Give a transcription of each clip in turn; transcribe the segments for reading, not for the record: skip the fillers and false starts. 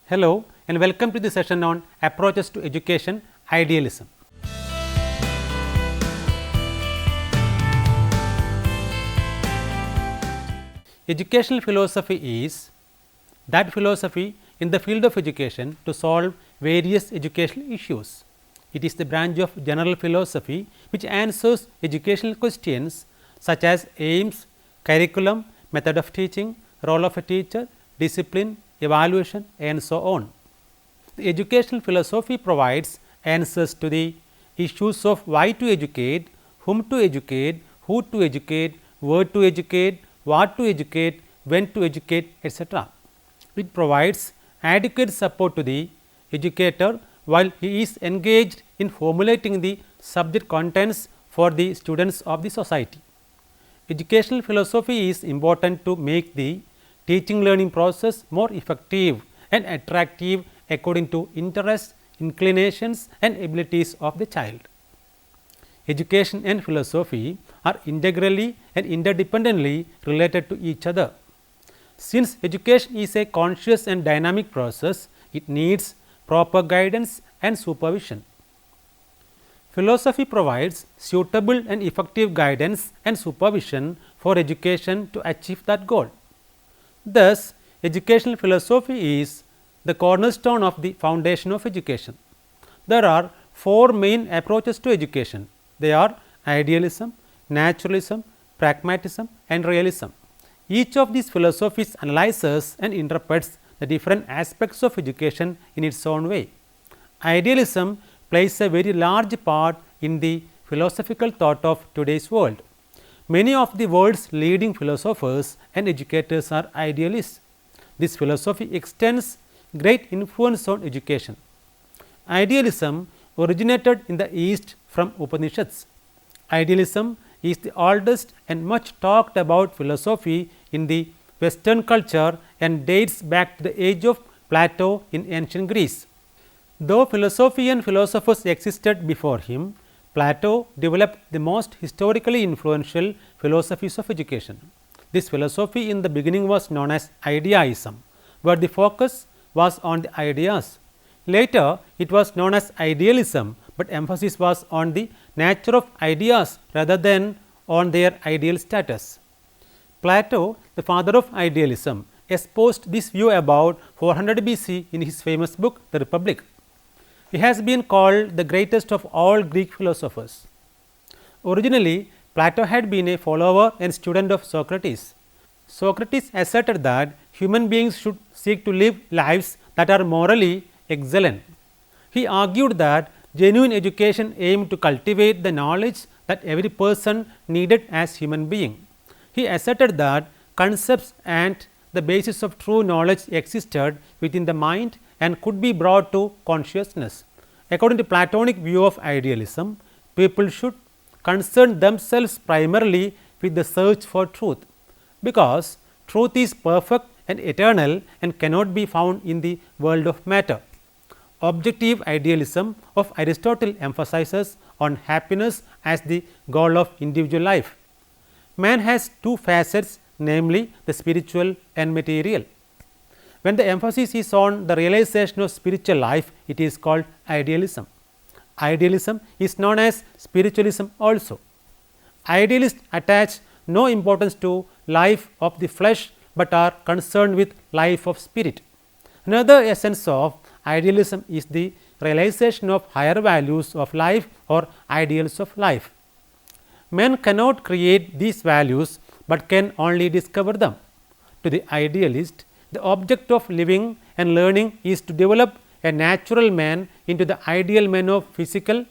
Hello and welcome to the session on approaches to education, idealism. Educational philosophy is that philosophy in the field of education to solve various educational issues. It is the branch of general philosophy which answers educational questions such as aims, curriculum, method of teaching, role of a teacher, discipline, evaluation and so on. The educational philosophy provides answers to the issues of why to educate, whom to educate, who to educate, where to educate, what to educate, when to educate, etc. It provides adequate support to the educator while he is engaged in formulating the subject contents for the students of the society. Educational philosophy is important to make the teaching learning process more effective and attractive according to interests, inclinations and abilities of the child. Education and philosophy are integrally and interdependently related to each other. Since education is a conscious and dynamic process, it needs proper guidance and supervision. Philosophy provides suitable and effective guidance and supervision for education to achieve that goal. Thus, educational philosophy is the cornerstone of the foundation of education. There are four main approaches to education. They are idealism, naturalism, pragmatism and realism. Each of these philosophies analyzes and interprets the different aspects of education in its own way. Idealism plays a very large part in the philosophical thought of today's world. Many of the world's leading philosophers and educators are idealists. This philosophy extends great influence on education. Idealism originated in the East from Upanishads. Idealism is the oldest and much talked about philosophy in the Western culture and dates back to the age of Plato in ancient Greece. Though philosophy and philosophers existed before him, Plato developed the most historically influential philosophies of education. This philosophy in the beginning was known as ideaism, where the focus was on the ideas. Later, it was known as idealism, but emphasis was on the nature of ideas rather than on their ideal status. Plato, the father of idealism, espoused this view about 400 BC in his famous book, The Republic. He has been called the greatest of all Greek philosophers. Originally, Plato had been a follower and student of Socrates. Socrates asserted that human beings should seek to live lives that are morally excellent. He argued that genuine education aimed to cultivate the knowledge that every person needed as human being. He asserted that concepts and the basis of true knowledge existed within the mind and could be brought to consciousness. According to Platonic view of idealism, people should concern themselves primarily with the search for truth, because truth is perfect and eternal and cannot be found in the world of matter. Objective idealism of Aristotle emphasizes on happiness as the goal of individual life. Man has two facets, namely the spiritual and material. When the emphasis is on the realization of spiritual life, it is called idealism. Idealism is known as spiritualism also. Idealists attach no importance to life of the flesh, but are concerned with life of spirit. Another essence of idealism is the realization of higher values of life or ideals of life. Men cannot create these values, but can only discover them. To the idealist, the object of living and learning is to develop a natural man into the ideal man of physical,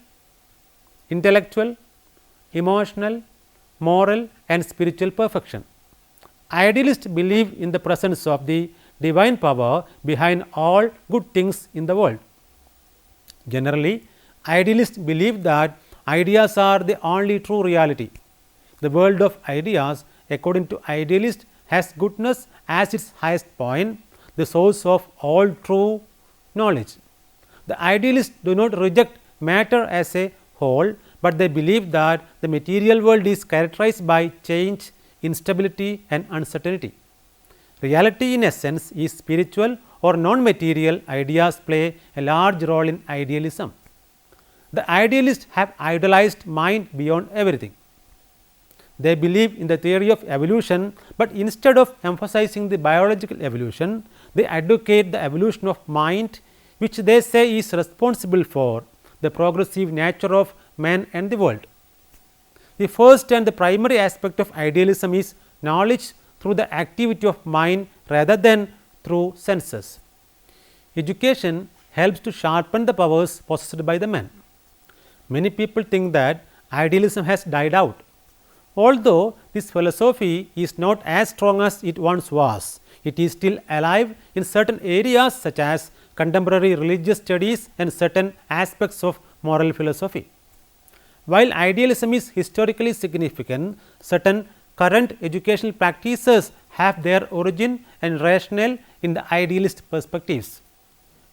intellectual, emotional, moral and spiritual perfection. Idealists believe in the presence of the divine power behind all good things in the world. Generally, idealists believe that ideas are the only true reality. The world of ideas, according to idealists, has goodness as its highest point, the source of all true knowledge. The idealists do not reject matter as a whole, but they believe that the material world is characterized by change, instability and uncertainty. Reality in essence is spiritual or non-material ideas play a large role in idealism. The idealists have idealized mind beyond everything. They believe in the theory of evolution, but instead of emphasizing the biological evolution, they advocate the evolution of mind, which they say is responsible for the progressive nature of man and the world. The first and the primary aspect of idealism is knowledge through the activity of mind rather than through senses. Education helps to sharpen the powers possessed by the man. Many people think that idealism has died out. Although this philosophy is not as strong as it once was, it is still alive in certain areas such as contemporary religious studies and certain aspects of moral philosophy. While idealism is historically significant, certain current educational practices have their origin and rationale in the idealist perspectives.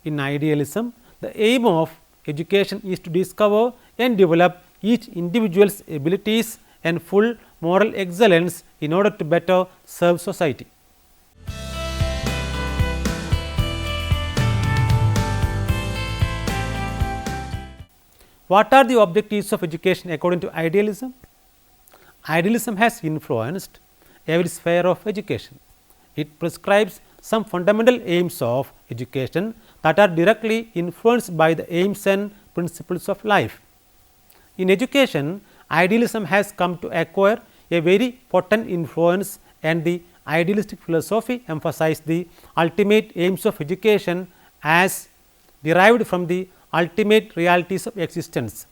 In idealism, the aim of education is to discover and develop each individual's abilities and full moral excellence in order to better serve society. What are the objectives of education according to idealism? Idealism has influenced every sphere of education. It prescribes some fundamental aims of education that are directly influenced by the aims and principles of life. In education, idealism has come to acquire a very potent influence, and the idealistic philosophy emphasizes the ultimate aims of education as derived from the ultimate realities of existence.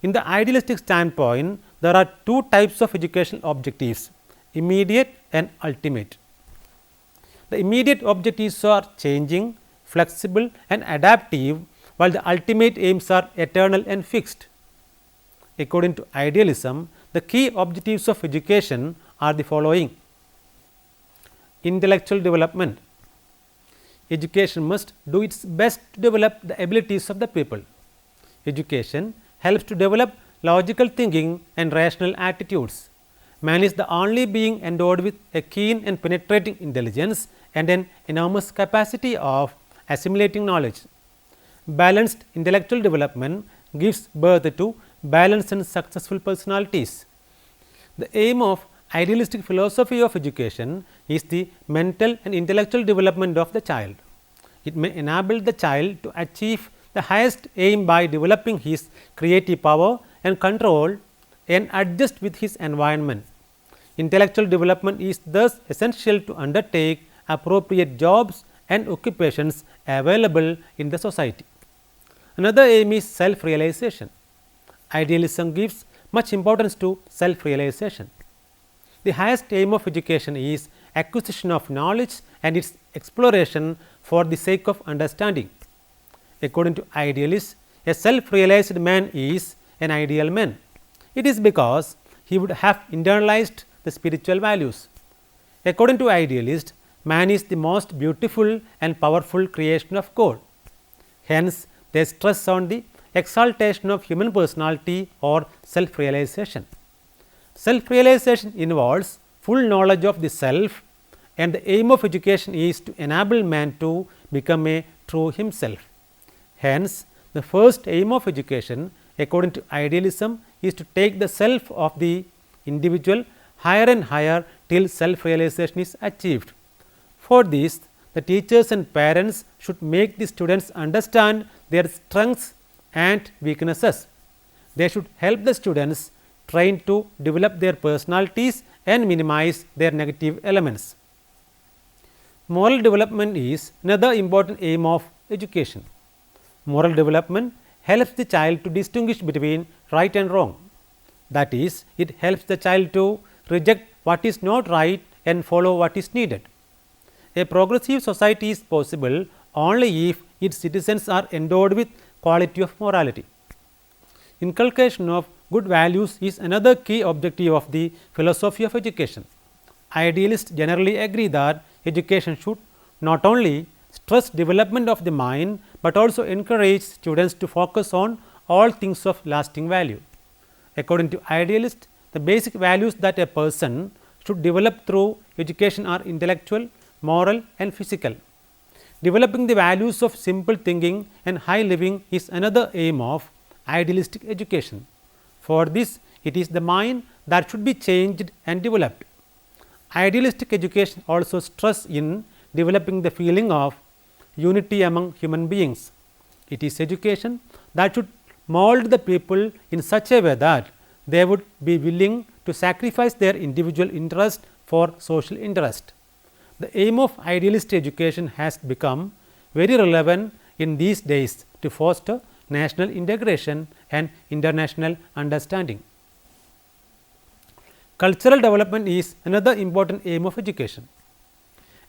In the idealistic standpoint, there are two types of educational objectives: immediate and ultimate. The immediate objectives are changing, flexible and adaptive, while the ultimate aims are eternal and fixed. According to idealism, the key objectives of education are the following: intellectual development. Education must do its best to develop the abilities of the people. Education helps to develop logical thinking and rational attitudes. Man is the only being endowed with a keen and penetrating intelligence and an enormous capacity of assimilating knowledge. Balanced intellectual development gives birth to balanced and successful personalities. The aim of idealistic philosophy of education is the mental and intellectual development of the child. It may enable the child to achieve the highest aim by developing his creative power and control and adjust with his environment. Intellectual development is thus essential to undertake appropriate jobs and occupations available in the society. Another aim is self-realization. Idealism gives much importance to self-realization. The highest aim of education is acquisition of knowledge and its exploration for the sake of understanding. According to idealists, a self-realized man is an ideal man. It is because he would have internalized the spiritual values. According to idealists, man is the most beautiful and powerful creation of God. Hence, they stress on the exaltation of human personality or self-realization. Self-realization involves full knowledge of the self, and the aim of education is to enable man to become a true himself. Hence, the first aim of education according to idealism is to take the self of the individual higher and higher till self-realization is achieved. For this, the teachers and parents should make the students understand their strengths and weaknesses. They should help the students train to develop their personalities and minimize their negative elements. Moral development is another important aim of education. Moral development helps the child to distinguish between right and wrong. That is, it helps the child to reject what is not right and follow what is needed. A progressive society is possible only if its citizens are endowed with quality of morality. Inculcation of good values is another key objective of the philosophy of education. Idealists generally agree that education should not only stress development of the mind, but also encourage students to focus on all things of lasting value. According to idealists, the basic values that a person should develop through education are intellectual, moral and physical. Developing the values of simple thinking and high living is another aim of idealistic education. For this, it is the mind that should be changed and developed. Idealistic education also stresses in developing the feeling of unity among human beings. It is education that should mold the people in such a way that they would be willing to sacrifice their individual interest for social interest. The aim of idealist education has become very relevant in these days to foster national integration and international understanding. Cultural development is another important aim of education.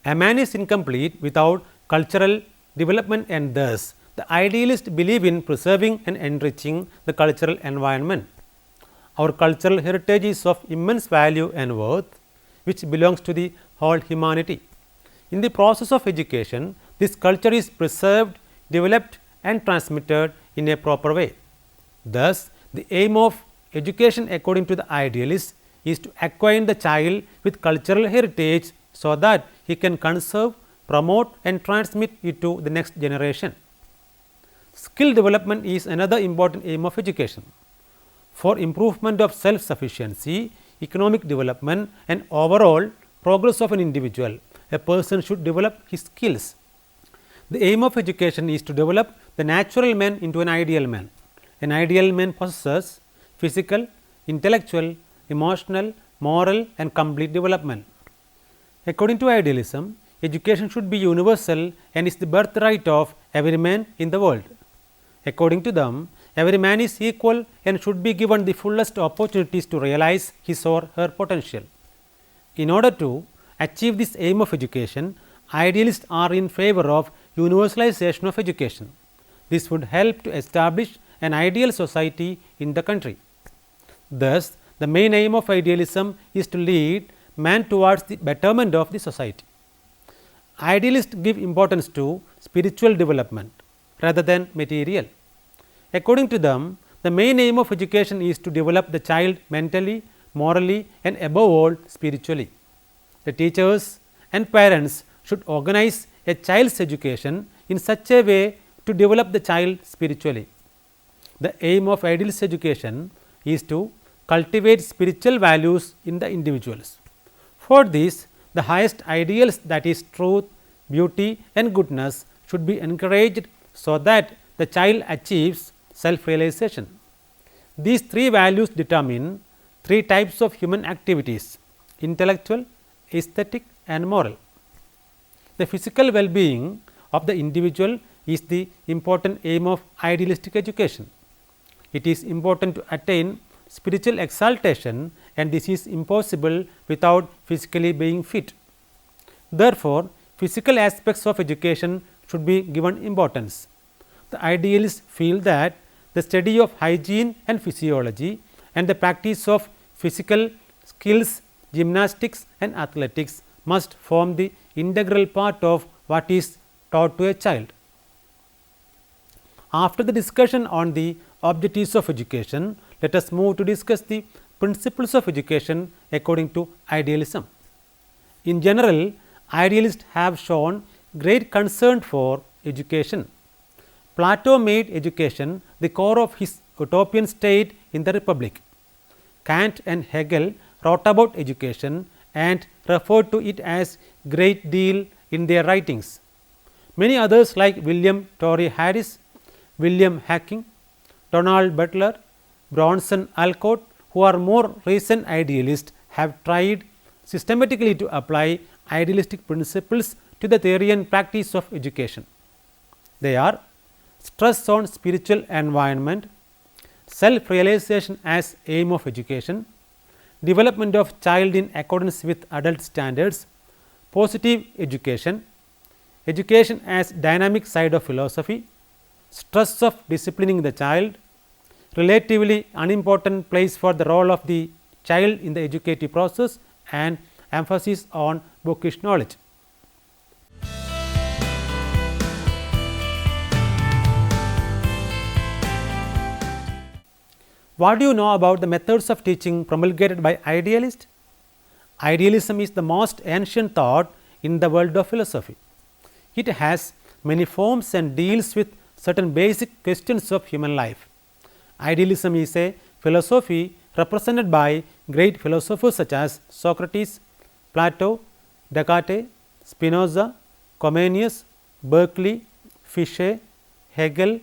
A man is incomplete without cultural development, and thus the idealists believe in preserving and enriching the cultural environment. Our cultural heritage is of immense value and worth, which belongs to the whole humanity. In the process of education, this culture is preserved, developed and transmitted in a proper way. Thus, the aim of education according to the idealists is to acquaint the child with cultural heritage so that he can conserve, promote and transmit it to the next generation. Skill development is another important aim of education. For improvement of self-sufficiency, economic development and overall progress of an individual, a person should develop his skills. The aim of education is to develop the natural man into an ideal man. An ideal man possesses physical, intellectual, emotional, moral and complete development. According to idealism, education should be universal and is the birthright of every man in the world. According to them, every man is equal and should be given the fullest opportunities to realize his or her potential. In order to achieve this aim of education, idealists are in favor of universalization of education. This would help to establish an ideal society in the country. Thus, the main aim of idealism is to lead man towards the betterment of the society. Idealists give importance to spiritual development rather than material. According to them, the main aim of education is to develop the child mentally, morally and above all spiritually. The teachers and parents should organize a child's education in such a way to develop the child spiritually. The aim of idealist education is to cultivate spiritual values in the individuals. For this, the highest ideals, that is truth, beauty and goodness, should be encouraged so that the child achieves self-realization. These three values determine three types of human activities: intellectual, aesthetic and moral. The physical well-being of the individual is the important aim of idealistic education. It is important to attain spiritual exaltation, and this is impossible without physically being fit. Therefore, physical aspects of education should be given importance. The idealists feel that the study of hygiene and physiology and the practice of physical skills, gymnastics and athletics must form the integral part of what is taught to a child. After the discussion on the objectives of education, let us move to discuss the principles of education according to idealism. In general, idealists have shown great concern for education. Plato made education the core of his utopian state in the Republic. Kant and Hegel wrote about education and referred to it as great deal in their writings. Many others like William Torrey Harris, William Hacking, Donald Butler, Bronson Alcott, who are more recent idealists, have tried systematically to apply idealistic principles to the theory and practice of education. They are stress on spiritual environment, self-realization as aim of education, development of child in accordance with adult standards, positive education, education as dynamic side of philosophy, stress of disciplining the child, relatively unimportant place for the role of the child in the educative process, and emphasis on bookish knowledge. What do you know about the methods of teaching promulgated by idealists? Idealism is the most ancient thought in the world of philosophy. It has many forms and deals with certain basic questions of human life. Idealism is a philosophy represented by great philosophers such as Socrates, Plato, Descartes, Spinoza, Comenius, Berkeley, Fichte, Hegel,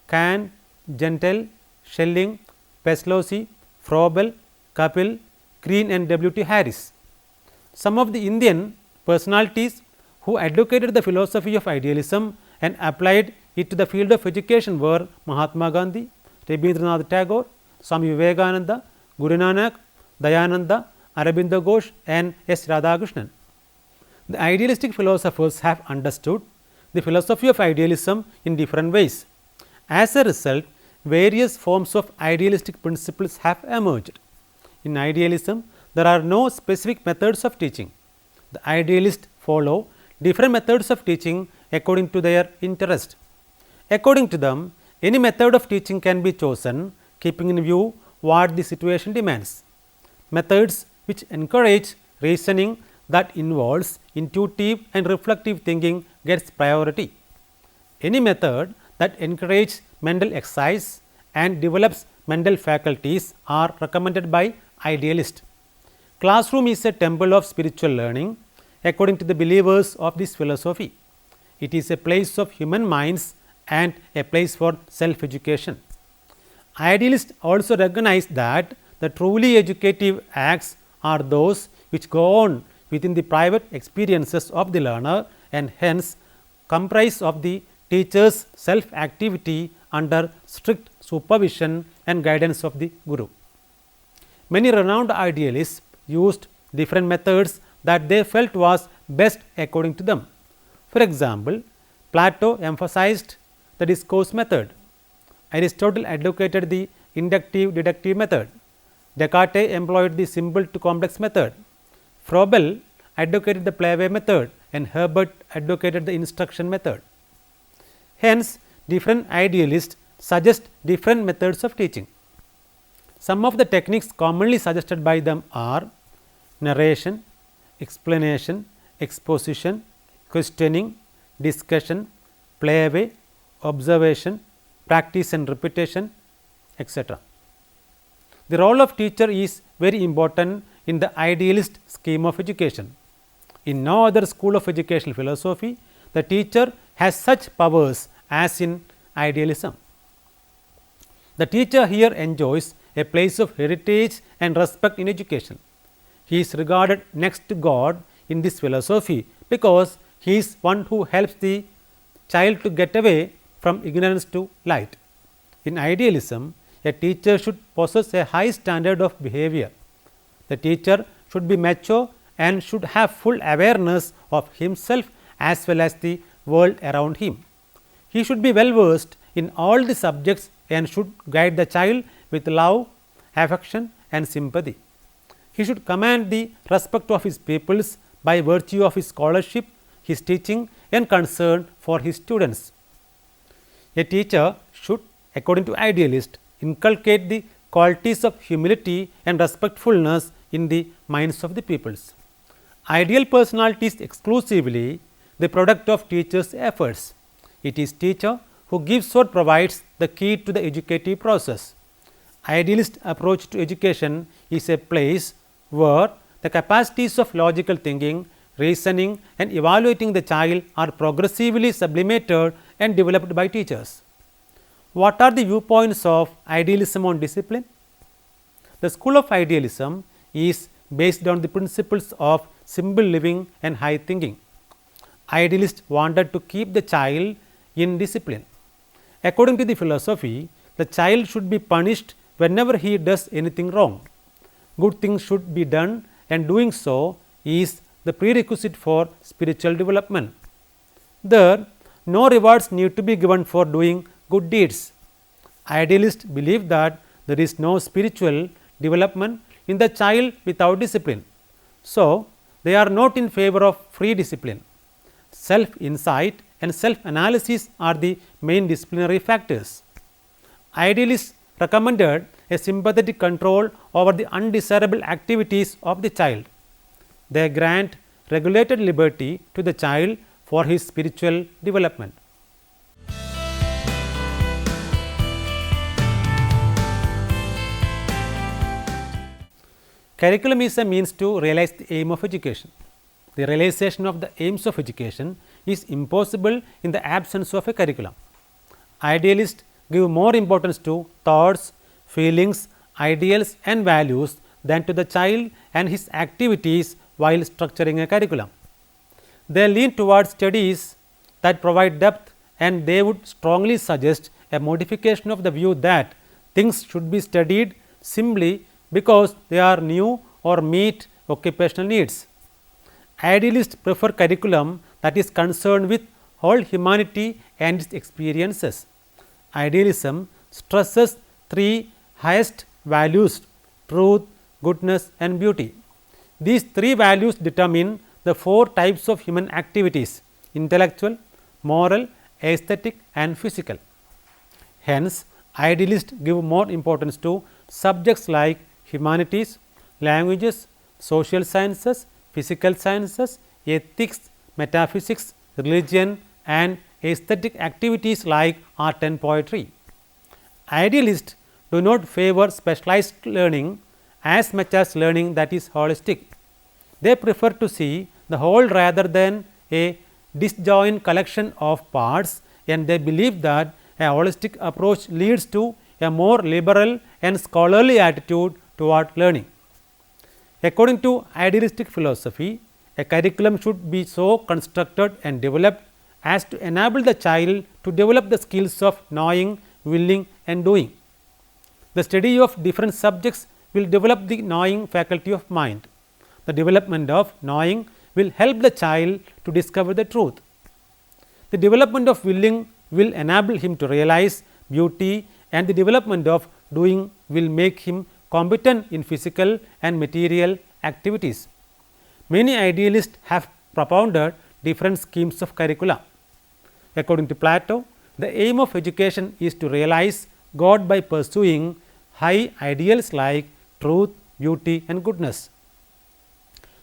Kant, Gentile, Schelling, Pestalozzi, Froebel, Kapil, Green and W. T. Harris. Some of the Indian personalities who advocated the philosophy of idealism and applied it to the field of education were Mahatma Gandhi, Rabindranath Tagore, Swami Vivekananda, Guru Nanak, Dayananda, Aurobindo Ghosh and S. Radhakrishnan. The idealistic philosophers have understood the philosophy of idealism in different ways. As a result, various forms of idealistic principles have emerged. In idealism, there are no specific methods of teaching. The idealists follow different methods of teaching according to their interest. According to them, any method of teaching can be chosen keeping in view what the situation demands. Methods which encourage reasoning that involves intuitive and reflective thinking gets priority. Any method that encourages mental exercise and develops mental faculties are recommended by idealists. Classroom is a temple of spiritual learning according to the believers of this philosophy. It is a place of human minds and a place for self-education. Idealists also recognize that the truly educative acts are those which go on within the private experiences of the learner and hence comprise of the teacher's self-activity under strict supervision and guidance of the Guru. Many renowned idealists used different methods that they felt was best according to them. For example, Plato emphasized the discourse method. Aristotle advocated the inductive deductive method. Descartes employed the simple to complex method. Froebel advocated the playway method and Herbert advocated the instruction method. Hence, different idealists suggest different methods of teaching. Some of the techniques commonly suggested by them are narration, explanation, exposition, questioning, discussion, playway, observation, practice and repetition, etc. The role of teacher is very important in the idealist scheme of education. In no other school of educational philosophy, the teacher has such powers as in idealism. The teacher here enjoys a place of heritage and respect in education. He is regarded next to God in this philosophy because he is one who helps the child to get away from ignorance to light. In idealism, a teacher should possess a high standard of behavior. The teacher should be mature and should have full awareness of himself as well as the world around him. He should be well versed in all the subjects and should guide the child with love, affection and sympathy. He should command the respect of his pupils by virtue of his scholarship, his teaching and concern for his students. A teacher should, according to idealists, inculcate the qualities of humility and respectfulness in the minds of the pupils. Ideal personality is exclusively the product of teacher's efforts. It is teacher who gives or provides the key to the educative process. Idealist approach to education is a place where the capacities of logical thinking, reasoning and evaluating the child are progressively sublimated and developed by teachers. What are the viewpoints of idealism on discipline? The school of idealism is based on the principles of simple living and high thinking. Idealists wanted to keep the child in discipline. According to the philosophy, the child should be punished whenever he does anything wrong. Good things should be done and doing so is the prerequisite for spiritual development. There, no rewards need to be given for doing good deeds. Idealists believe that there is no spiritual development in the child without discipline. So, they are not in favor of free discipline. Self-insight and self-analysis are the main disciplinary factors. Idealists recommended a sympathetic control over the undesirable activities of the child. They grant regulated liberty to the child for his spiritual development. Curriculum is a means to realize the aim of education. The realization of the aims of education is impossible in the absence of a curriculum. Idealists give more importance to thoughts, feelings, ideals and values than to the child and his activities while structuring a curriculum. They lean towards studies that provide depth, and they would strongly suggest a modification of the view that things should be studied simply because they are new or meet occupational needs. Idealists prefer curriculum that is concerned with whole humanity and its experiences. Idealism stresses three highest values: truth, goodness and beauty. These three values determine the four types of human activities: intellectual, moral, aesthetic and physical. Hence, idealists give more importance to subjects like humanities, languages, social sciences, physical sciences, ethics, metaphysics, religion and aesthetic activities like art and poetry. Idealists do not favor specialized learning as much as learning that is holistic. They prefer to see the whole rather than a disjoint collection of parts, and they believe that a holistic approach leads to a more liberal and scholarly attitude toward learning. According to idealistic philosophy, a curriculum should be so constructed and developed as to enable the child to develop the skills of knowing, willing and doing. The study of different subjects will develop the knowing faculty of mind. The development of knowing will help the child to discover the truth. The development of willing will enable him to realize beauty, and the development of doing will make him competent in physical and material activities. Many idealists have propounded different schemes of curricula. According to Plato, the aim of education is to realize God by pursuing high ideals like truth, beauty and goodness.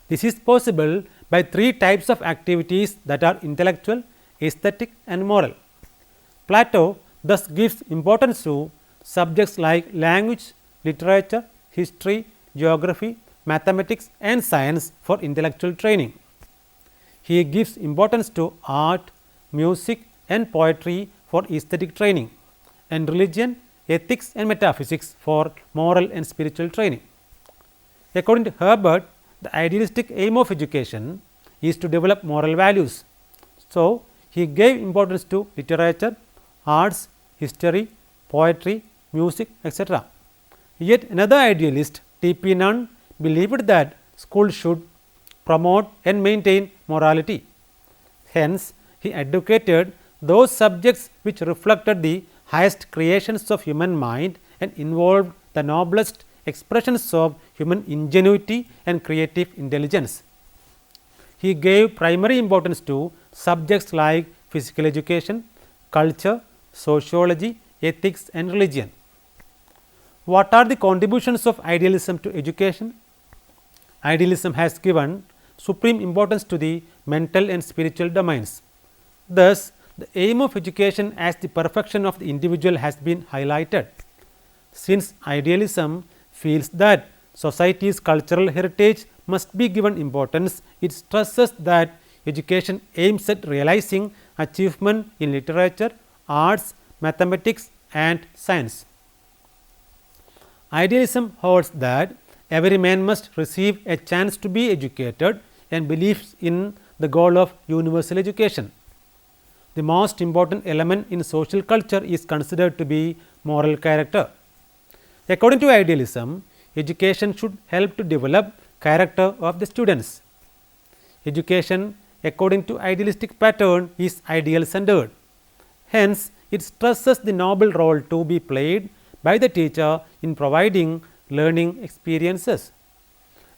This is possible by three types of activities that are intellectual, aesthetic and moral. Plato thus gives importance to subjects like language, literature, history, geography, mathematics and science for intellectual training. He gives importance to art, music and poetry for aesthetic training, and religion, ethics and metaphysics for moral and spiritual training. According to Herbert, the idealistic aim of education is to develop moral values. So, he gave importance to literature, arts, history, poetry, music, etc. Yet another idealist, T.P. Nunn, believed that schools should promote and maintain morality. Hence, he advocated those subjects which reflected the highest creations of human mind and involved the noblest expressions of human ingenuity and creative intelligence. He gave primary importance to subjects like physical education, culture, sociology, ethics and religion. What are the contributions of idealism to education? Idealism has given supreme importance to the mental and spiritual domains. Thus, the aim of education as the perfection of the individual has been highlighted. Since idealism feels that society's cultural heritage must be given importance, it stresses that education aims at realizing achievement in literature, arts, mathematics and science. Idealism holds that every man must receive a chance to be educated and believes in the goal of universal education. The most important element in social culture is considered to be moral character. According to idealism, education should help to develop character of the students. Education, according to idealistic pattern, is ideal centered. Hence, it stresses the noble role to be played by the teacher in providing learning experiences.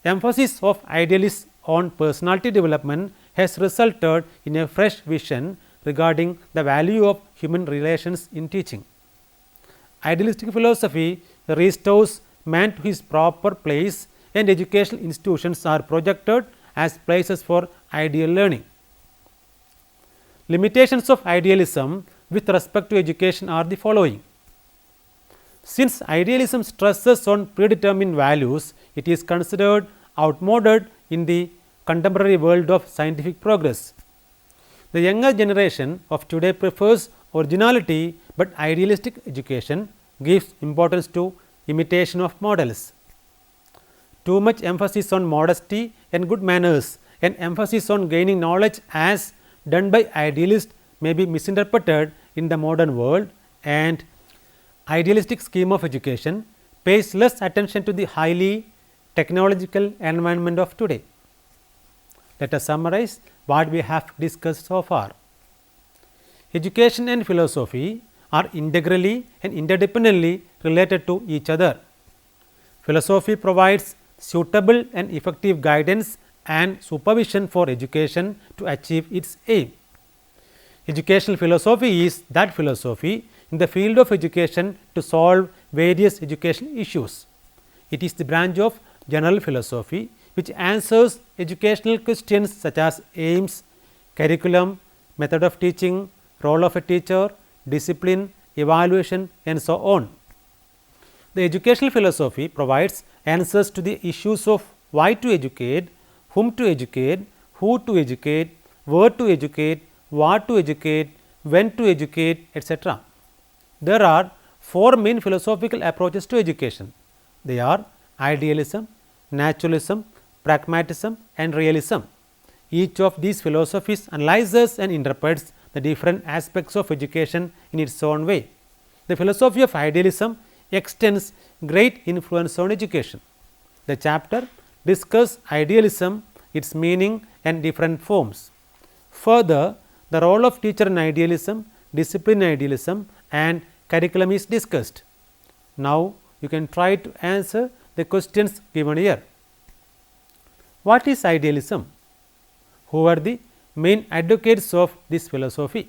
Emphasis of idealists on personality development has resulted in a fresh vision regarding the value of human relations in teaching. Idealistic philosophy restores man to his proper place, and educational institutions are projected as places for ideal learning. Limitations of idealism with respect to education are the following. Since idealism stresses on predetermined values, it is considered outmoded in the contemporary world of scientific progress. The younger generation of today prefers originality, but idealistic education gives importance to imitation of models. Too much emphasis on modesty and good manners and emphasis on gaining knowledge as done by idealists may be misinterpreted in the modern world, and idealistic scheme of education pays less attention to the highly technological environment of today. Let us summarize what we have discussed so far. Education and philosophy are integrally and interdependently related to each other. Philosophy provides suitable and effective guidance and supervision for education to achieve its aim. Educational philosophy is that philosophy in the field of education to solve various educational issues. It is the branch of general philosophy which answers educational questions such as aims, curriculum, method of teaching, role of a teacher, discipline, evaluation, and so on. The educational philosophy provides answers to the issues of why to educate, whom to educate, who to educate, where to educate, what to educate, when to educate, etc. There are four main philosophical approaches to education. They are idealism, naturalism, pragmatism, and realism. Each of these philosophies analyzes and interprets the different aspects of education in its own way. The philosophy of idealism extends great influence on education. The chapter discusses idealism, its meaning, and different forms. Further, the role of teacher in idealism, discipline in idealism, and curriculum is discussed. Now, you can try to answer the questions given here. What is idealism? Who are the main advocates of this philosophy?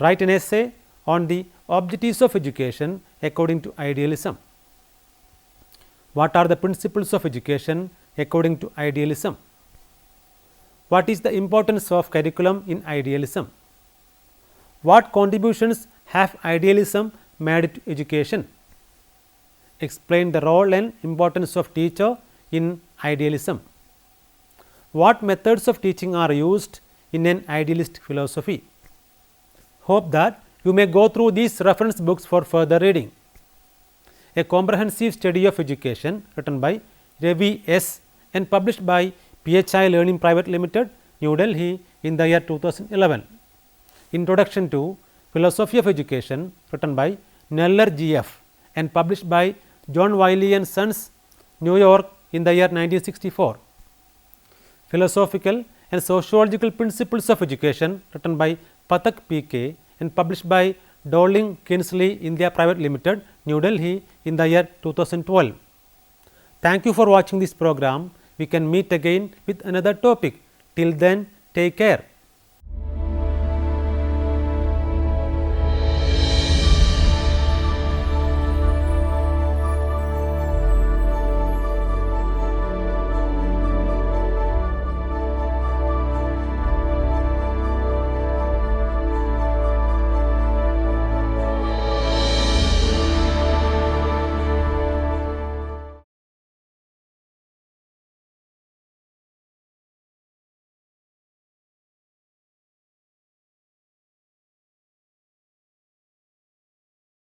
Write an essay on the objectives of education according to idealism. What are the principles of education according to idealism? What is the importance of curriculum in idealism? What contributions have idealism made to education? Explain the role and importance of teacher in idealism. What methods of teaching are used in an idealist philosophy? Hope that you may go through these reference books for further reading. A comprehensive study of education written by Ravi S. and published by PHI Learning Private Limited, New Delhi in the year 2011. Introduction to Philosophy of Education written by Neller G.F. and published by John Wiley and Sons, New York in the year 1964. Philosophical and Sociological Principles of Education written by Pathak P.K. and published by Dowling Kinsley India Private Limited, New Delhi in the year 2012. Thank you for watching this program. We can meet again with another topic. Till then, take care.